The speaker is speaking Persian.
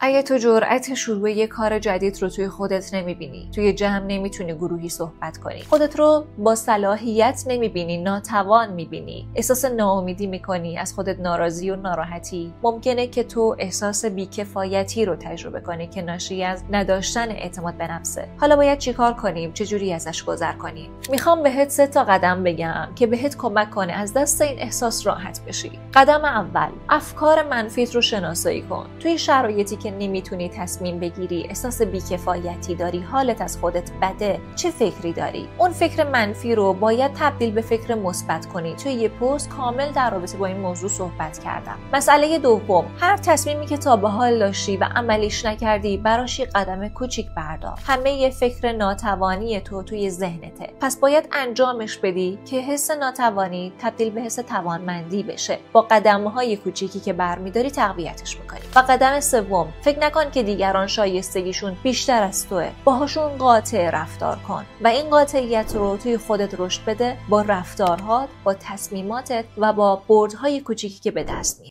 اگه تو جرأت شروع یه کار جدید رو توی خودت نمیبینی، توی جمع نمیتونی گروهی صحبت کنی، خودت رو با صلاحیت نمیبینی، ناتوان میبینی، احساس ناامیدی میکنی، از خودت ناراضی و ناراحتی، ممکنه که تو احساس بیکفایتی رو تجربه کنی که ناشی از نداشتن اعتماد به نفسه. حالا باید چیکار کنیم؟ چجوری ازش گذر کنیم؟ میخوام بهت 3 قدم بگم که بهت کمک کنه از دست این احساس راحت بشی. قدم اول، افکار منفیت رو شناسایی کن. توی شرایطی که نمیتونی تصمیم بگیری، احساس بیکفایتی داری، حالت از خودت بده، چه فکری داری؟ اون فکر منفی رو باید تبدیل به فکر مثبت کنی. توی یه پست کامل در رابطه با این موضوع صحبت کردم. مسئله دوم، هر تصمیمی که تا به حال داشتی و عملیش نکردی، براش یه قدم کوچیک بردار. همه یه فکر ناتوانی تو توی ذهنته، پس باید انجامش بدی که حس ناتوانی تبدیل به حس توانمندی بشه. با قدم‌های کوچیکی که برمی‌داری تقویتش می‌کنی. و قدم سوم، فکر نکن که دیگران شایستگیشون بیشتر از توئه. باهاشون قاطع رفتار کن و این قاطعیت رو توی خودت رشد بده با رفتارهات، با تصمیماتت و با بردهای کوچیکی که به دست میاری.